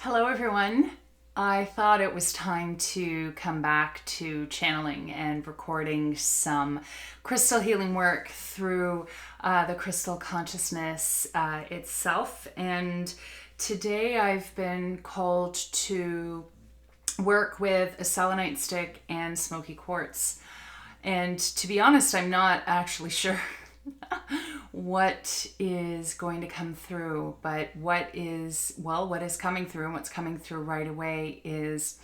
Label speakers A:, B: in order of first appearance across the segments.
A: Hello, everyone. I thought it was time to come back to channeling and recording some crystal healing work through the crystal consciousness itself. And today I've been called to work with a selenite stick and smoky quartz. And to be honest, I'm not actually sure what is going to come through, but what is coming through and what's coming through right away is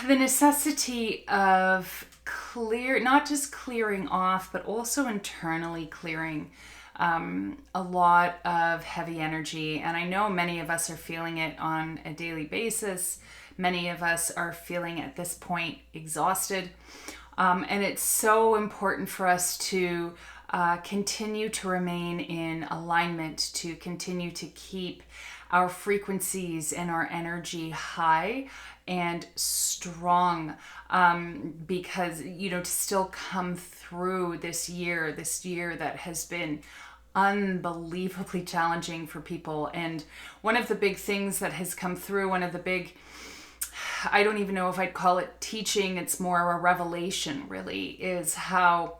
A: the necessity of not just clearing off, but also internally clearing a lot of heavy energy. And I know many of us are feeling it on a daily basis. Many of us are feeling at this point exhausted. And it's so important for us to continue to remain in alignment, to continue to keep our frequencies and our energy high and strong, because, to still come through this year that has been unbelievably challenging for people. And one of the big things that has come through, I don't even know if I'd call it teaching, it's more a revelation really, is how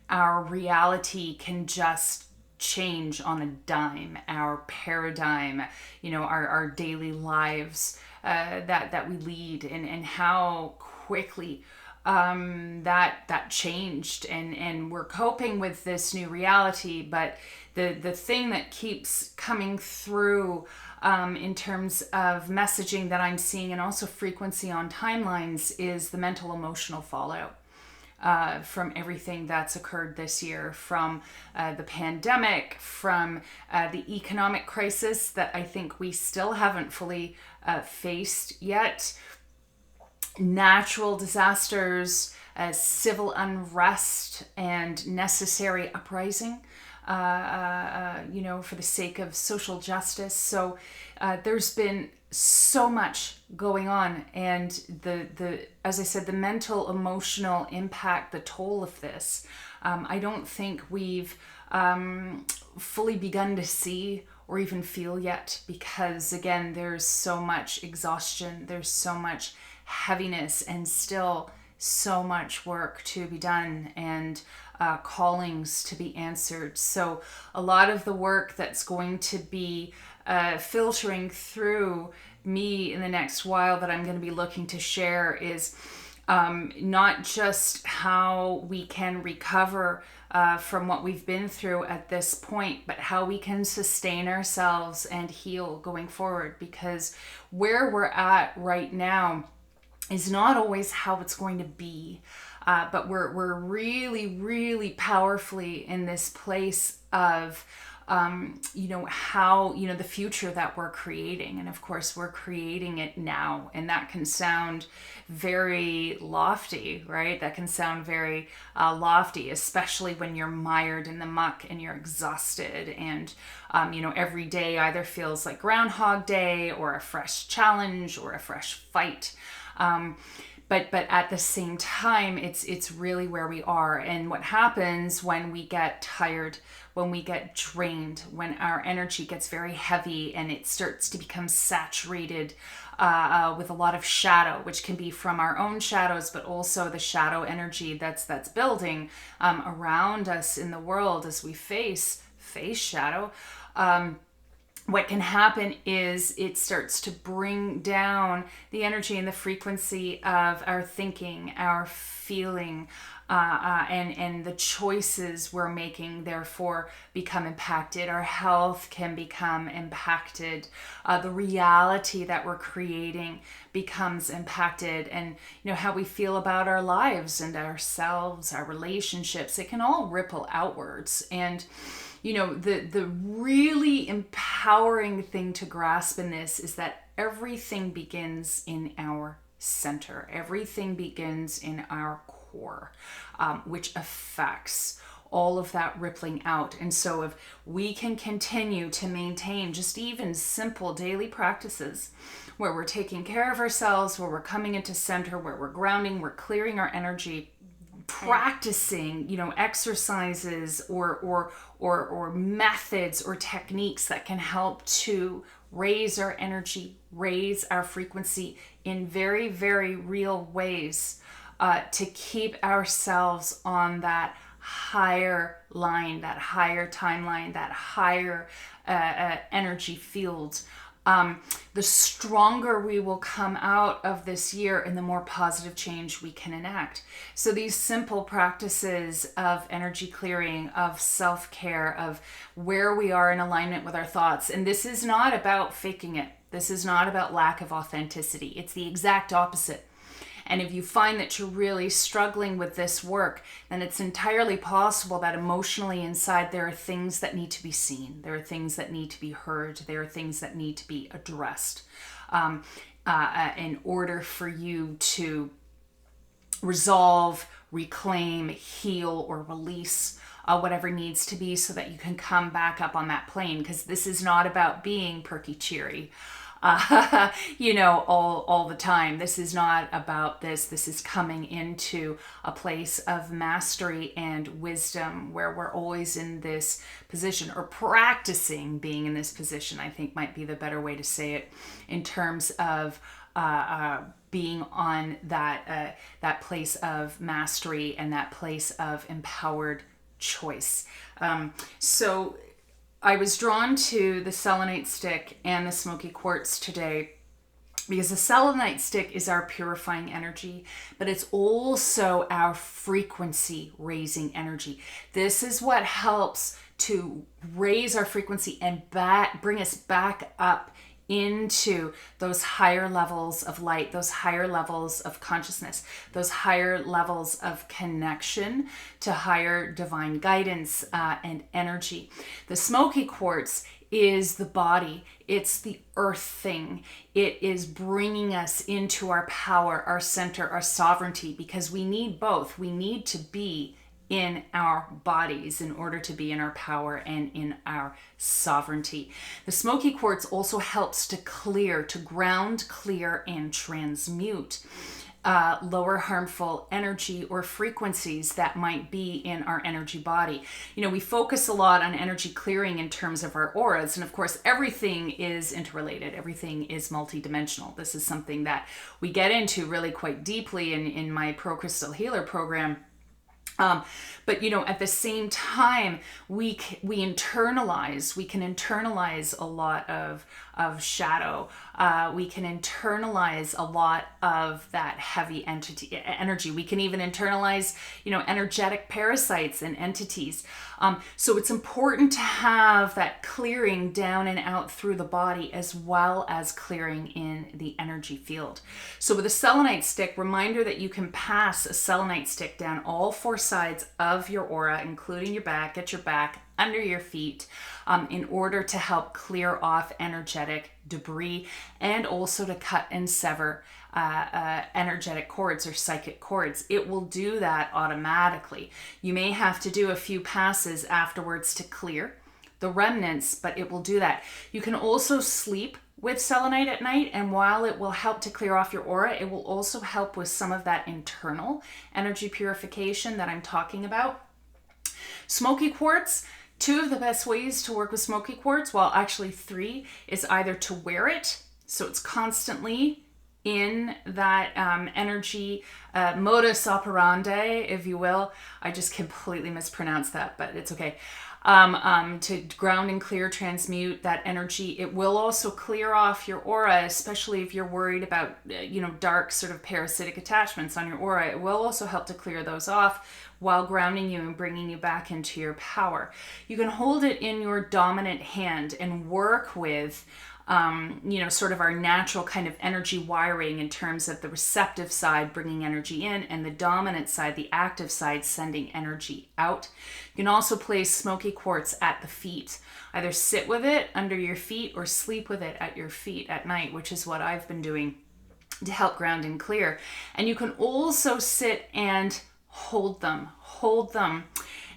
A: our reality can just change on a dime. Our paradigm, our daily lives that we lead, and how quickly that changed, and we're coping with this new reality. But the thing that keeps coming through in terms of messaging that I'm seeing, and also frequency on timelines, is the mental emotional fallout from everything that's occurred this year, from the pandemic, from the economic crisis that I think we still haven't fully faced yet, natural disasters, civil unrest, and necessary uprising, for the sake of social justice. So there's been so much going on, and as I said, the mental emotional impact, the toll of this, I don't think we've fully begun to see or even feel yet, because again, there's so much exhaustion, there's so much heaviness, and still so much work to be done, and callings to be answered. So a lot of the work that's going to be filtering through me in the next while that I'm going to be looking to share is not just how we can recover from what we've been through at this point, but how we can sustain ourselves and heal going forward. Because where we're at right now is not always how it's going to be. But we're really, really powerfully in this place of, how, the future that we're creating. And of course, we're creating it now. And that can sound very lofty, right? That can sound very lofty, especially when you're mired in the muck and you're exhausted. And, every day either feels like Groundhog Day, or a fresh challenge, or a fresh fight. But at the same time, it's really where we are. And what happens when we get tired, when we get drained, when our energy gets very heavy and it starts to become saturated with a lot of shadow, which can be from our own shadows, but also the shadow energy that's building around us in the world as we face shadow. What can happen is it starts to bring down the energy and the frequency of our thinking, our feeling, and the choices we're making, therefore, become impacted. Our health can become impacted. The reality that we're creating becomes impacted. And, how we feel about our lives and ourselves, our relationships, it can all ripple outwards. And the really empowering thing to grasp in this is that everything begins in our center. Everything begins in our core, which affects all of that rippling out. And so if we can continue to maintain just even simple daily practices where we're taking care of ourselves, where we're coming into center, where we're grounding, we're clearing our energy, practicing, exercises or methods or techniques that can help to raise our energy, raise our frequency in very, very real ways, to keep ourselves on that higher line, that higher timeline, that higher energy field. The stronger we will come out of this year and the more positive change we can enact. So these simple practices of energy clearing, of self-care, of where we are in alignment with our thoughts. And this is not about faking it. This is not about lack of authenticity. It's the exact opposite. And if you find that you're really struggling with this work, then it's entirely possible that emotionally inside there are things that need to be seen. There are things that need to be heard. There are things that need to be addressed in order for you to resolve, reclaim, heal, or release whatever needs to be so that you can come back up on that plane. Because this is not about being perky cheery. All the time. This is not about this. This is coming into a place of mastery and wisdom where we're always in this position, or practicing being in this position, I think might be the better way to say it, in terms of being on that place of mastery and that place of empowered choice. So I was drawn to the selenite stick and the smoky quartz today because the selenite stick is our purifying energy, but it's also our frequency raising energy. This is what helps to raise our frequency and bring us back up into those higher levels of light, those higher levels of consciousness, those higher levels of connection to higher divine guidance and energy. The smoky quartz is the body. It's the earth thing. It is bringing us into our power, our center, our sovereignty, because we need both. We need to be in our bodies in order to be in our power and in our sovereignty. The smoky quartz also helps to clear, to ground, clear, and transmute lower harmful energy or frequencies that might be in our energy body. We focus a lot on energy clearing in terms of our auras, and of course everything is interrelated, everything is multidimensional. This is something that we get into really quite deeply in my Pro Crystal Healer program. But at the same time, we can internalize a lot of shadow. We can internalize a lot of that heavy energy. We can even internalize, energetic parasites and entities. So it's important to have that clearing down and out through the body, as well as clearing in the energy field. So with a selenite stick, reminder that you can pass a selenite stick down all four sides of your aura, including your back, at your back, under your feet, in order to help clear off energetic debris and also to cut and sever energetic cords or psychic cords. It will do that automatically. You may have to do a few passes afterwards to clear the remnants, but it will do that. You can also sleep with selenite at night, and while it will help to clear off your aura, it will also help with some of that internal energy purification that I'm talking about. Smoky quartz, two of the best ways to work with smoky quartz, well, actually three, is either to wear it, so it's constantly in that energy modus operandi, if you will. I just completely mispronounced that, but it's okay. To ground and clear, transmute that energy. It will also clear off your aura, especially if you're worried about, dark sort of parasitic attachments on your aura. It will also help to clear those off while grounding you and bringing you back into your power. You can hold it in your dominant hand and work with sort of our natural kind of energy wiring in terms of the receptive side bringing energy in and the dominant side, the active side, sending energy out. You can also place smoky quartz at the feet. Either sit with it under your feet or sleep with it at your feet at night, which is what I've been doing to help ground and clear. And you can also sit and hold them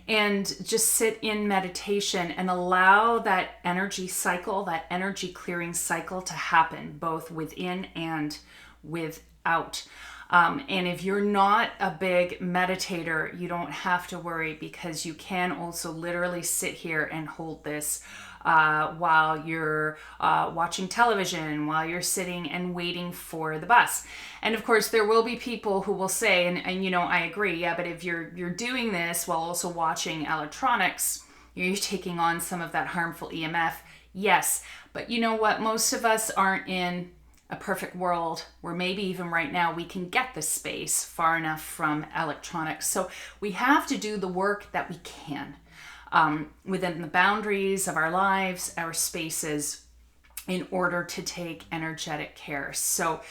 A: and just sit in meditation and allow that energy cycle, that energy clearing cycle to happen both within and without. And if you're not a big meditator, you don't have to worry, because you can also literally sit here and hold this while you're watching television, while you're sitting and waiting for the bus. And of course, there will be people who will say, and you know, I agree, yeah, but if you're doing this while also watching electronics, you're taking on some of that harmful EMF. Yes, but you know what? Most of us aren't in a perfect world where maybe even right now we can get the space far enough from electronics. So we have to do the work that we can within the boundaries of our lives, our spaces, in order to take energetic care. So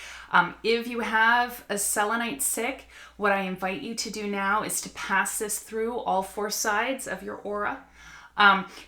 A: if you have a selenite stick, what I invite you to do now is to pass this through all four sides of your aura.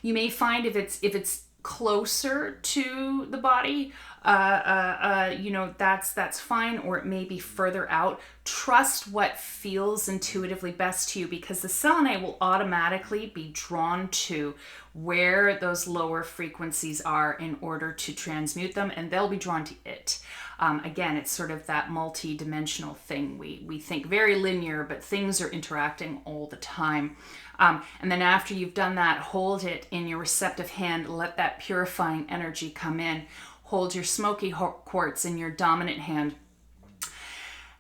A: You may find if it's closer to the body, you know, that's fine, or it may be further out. Trust what feels intuitively best to you, because the selenite will automatically be drawn to where those lower frequencies are in order to transmute them, and they'll be drawn to it. Again, it's sort of that multi-dimensional thing. We think very linear, but things are interacting all the time. And then after you've done that, hold it in your receptive hand. Let that purifying energy come in. Hold your smoky quartz in your dominant hand.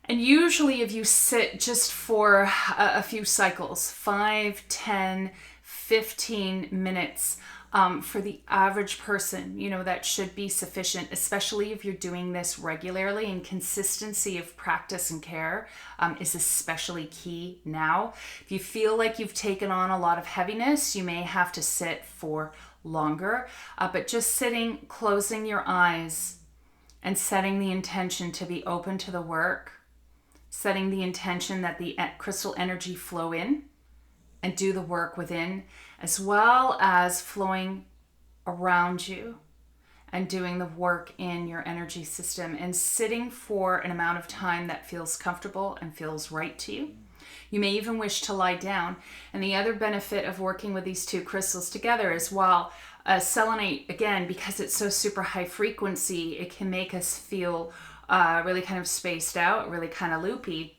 A: And usually if you sit just for a few cycles, 5, 10, 15 minutes, for the average person, you know, that should be sufficient, especially if you're doing this regularly. And consistency of practice and care is especially key now. If you feel like you've taken on a lot of heaviness, you may have to sit for longer, but just sitting, closing your eyes, and setting the intention to be open to the work, setting the intention that the crystal energy flow in and do the work within, as well as flowing around you and doing the work in your energy system, and sitting for an amount of time that feels comfortable and feels right to you. You may even wish to lie down. And the other benefit of working with these two crystals together is, while selenite, again, because it's so super high frequency, it can make us feel really kind of spaced out, really kind of loopy.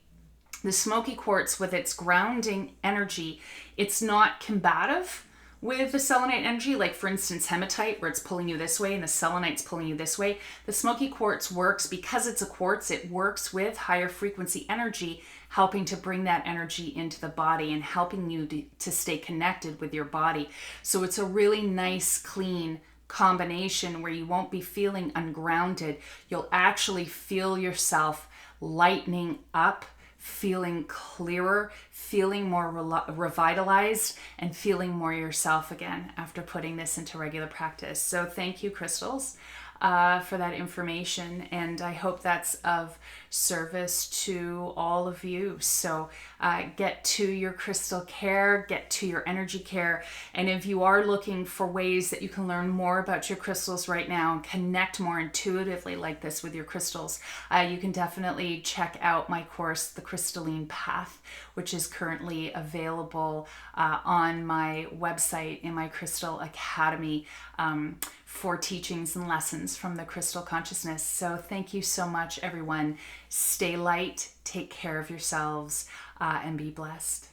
A: The smoky quartz, with its grounding energy, it's not combative with the selenite energy. Like, for instance, hematite, where it's pulling you this way and the selenite's pulling you this way. The smoky quartz works, because it's a quartz, it works with higher frequency energy, helping to bring that energy into the body and helping you to stay connected with your body. So it's a really nice, clean combination where you won't be feeling ungrounded. You'll actually feel yourself lightening up, feeling clearer, feeling more revitalized, and feeling more yourself again after putting this into regular practice. So thank you, crystals, for that information, and I hope that's of service to all of you. So get to your crystal care, get to your energy care, and if you are looking for ways that you can learn more about your crystals right now and connect more intuitively like this with your crystals, you can definitely check out my course, The Crystalline Path, which is currently available on my website in my Crystal Academy, for teachings and lessons from the crystal consciousness. So thank you so much, everyone. Stay light, take care of yourselves, and be blessed.